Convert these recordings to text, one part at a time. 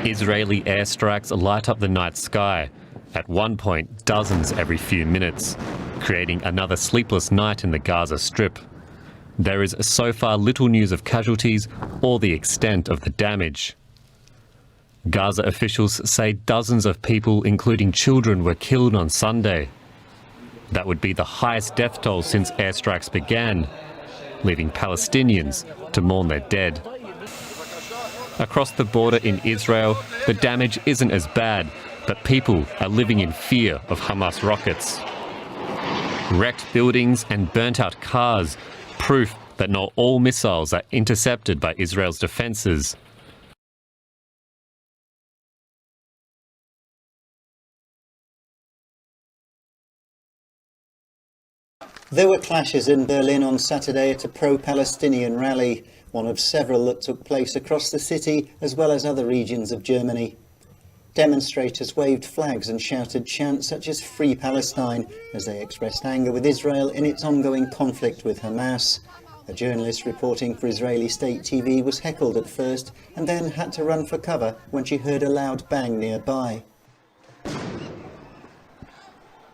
Israeli airstrikes light up the night sky, at one point dozens every few minutes, creating another sleepless night in the Gaza Strip. There is so far little news of casualties or the extent of the damage. Gaza officials say dozens of people, including children, were killed on Sunday. That would be the highest death toll since airstrikes began, leaving Palestinians to mourn their dead. Across the border in Israel, the damage isn't as bad, but people are living in fear of Hamas rockets. Wrecked buildings and burnt-out cars, proof that not all missiles are intercepted by Israel's defences. There were clashes in Berlin on Saturday at a pro-Palestinian rally, one of several that took place across the city as well as other regions of Germany. Demonstrators waved flags and shouted chants such as "Free Palestine" as they expressed anger with Israel in its ongoing conflict with Hamas. A journalist reporting for Israeli state TV was heckled at first and then had to run for cover when she heard a loud bang nearby.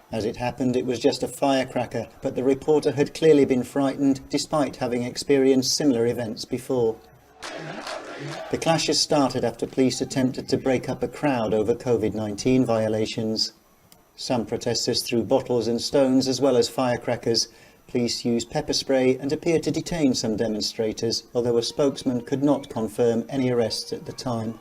As it happened, it was just a firecracker, but the reporter had clearly been frightened despite having experienced similar events before. The clashes started after police attempted to break up a crowd over COVID-19 violations. Some protesters threw bottles and stones as well as firecrackers. Police used pepper spray and appeared to detain some demonstrators, although a spokesman could not confirm any arrests at the time.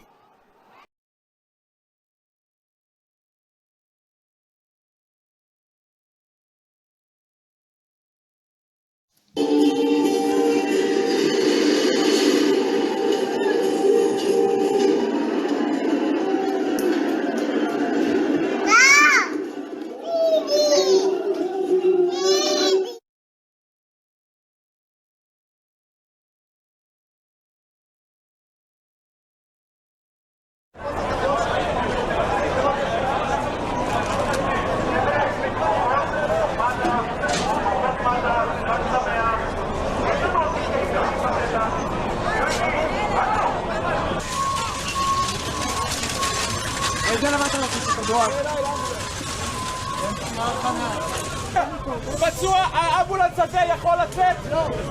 האמבולנס הזה יכול לצאת?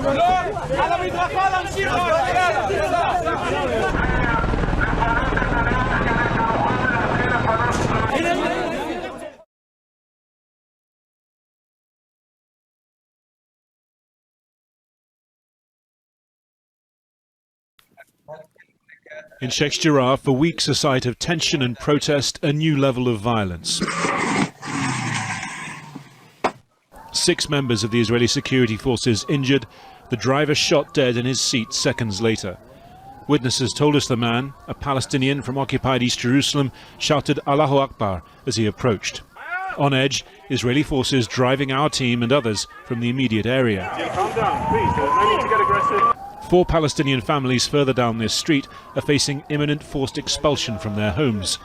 לא, על המדרכה להמשיך. In Sheikh Jarrah, for weeks a site of tension and protest, a new level of violence. 6 members of the Israeli security forces injured, the driver shot dead in his seat seconds later. Witnesses told us the man, a Palestinian from occupied East Jerusalem, shouted Allahu Akbar as he approached. On edge, Israeli forces driving our team and others from the immediate area. Calm down, please. No need to get aggressive. 4 Palestinian families further down this street are facing imminent forced expulsion from their homes.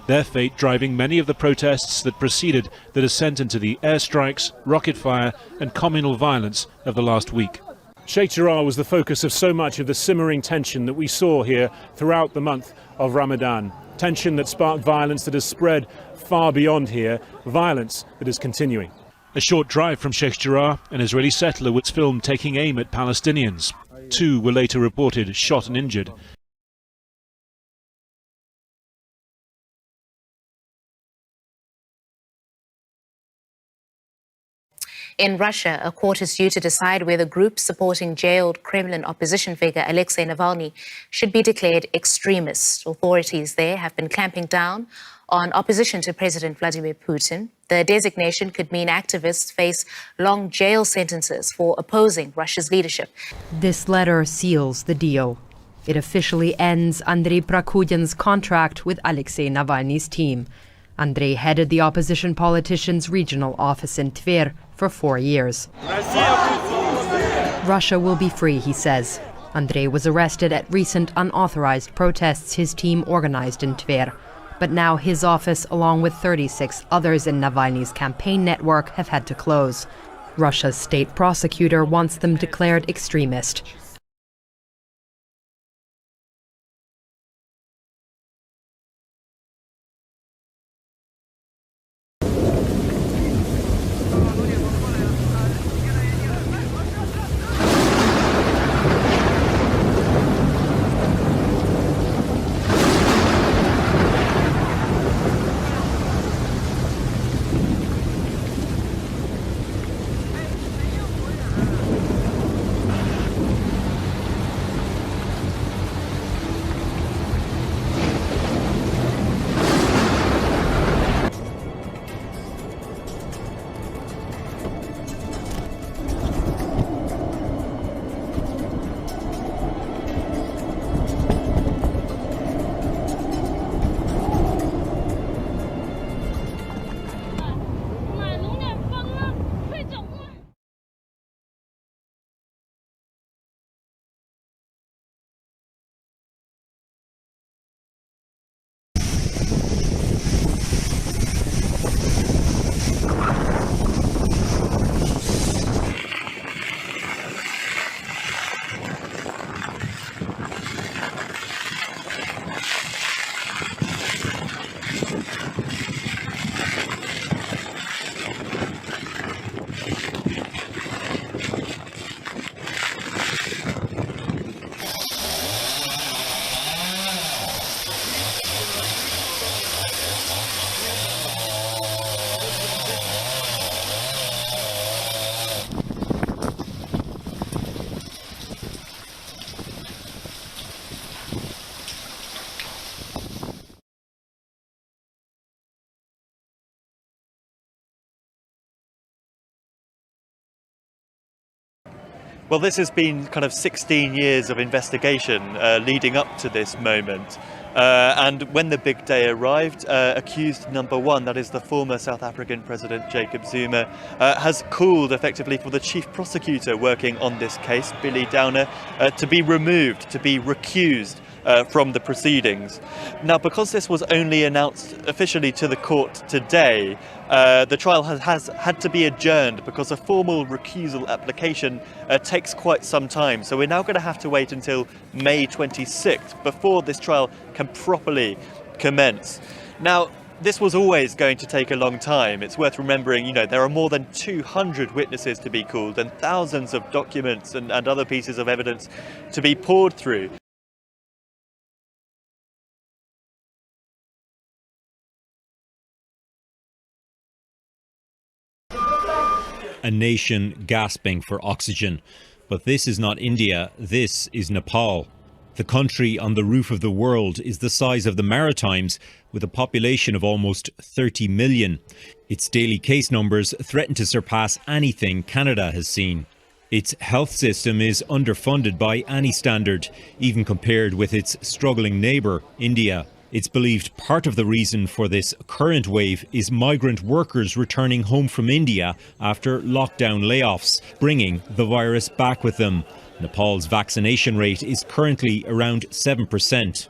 Their fate driving many of the protests that preceded the descent into the airstrikes, rocket fire and communal violence of the last week. Sheikh Jarrah was the focus of so much of the simmering tension that we saw here throughout the month of Ramadan. Tension that sparked violence that has spread far beyond here, violence that is continuing. A short drive from Sheikh Jarrah, an Israeli settler was filmed taking aim at Palestinians. 2 were later reported shot and injured. In Russia, a court is due to decide whether groups supporting jailed Kremlin opposition figure Alexei Navalny should be declared extremists. Authorities there have been clamping down on opposition to President Vladimir Putin. The designation could mean activists face long jail sentences for opposing Russia's leadership. This letter seals the deal. It officially ends Andrei Prokudin's contract with Alexei Navalny's team. Andrei headed the opposition politician's regional office in Tver for 4 years. Russia will be free, he says. Andrei was arrested at recent unauthorized protests his team organized in Tver. But now his office, along with 36 others in Navalny's campaign network, have had to close. Russia's state prosecutor wants them declared extremist. Well, this has been kind of 16 years of investigation leading up to this moment. And when the big day arrived, accused number one, that is the former South African President Jacob Zuma, has called effectively for the chief prosecutor working on this case, Billy Downer, to be removed, to be recused from the proceedings. Now, because this was only announced officially to the court today, the trial has had to be adjourned because a formal recusal application takes quite some time. So we're now going to have to wait until May 26th before this trial can properly commence. Now, this was always going to take a long time. It's worth remembering, there are more than 200 witnesses to be called and thousands of documents and other pieces of evidence to be poured through. A nation gasping for oxygen. But this is not India, this is Nepal. The country on the roof of the world is the size of the Maritimes, with a population of almost 30 million. Its daily case numbers threaten to surpass anything Canada has seen. Its health system is underfunded by any standard, even compared with its struggling neighbour, India. It's believed part of the reason for this current wave is migrant workers returning home from India after lockdown layoffs, bringing the virus back with them. Nepal's vaccination rate is currently around 7%.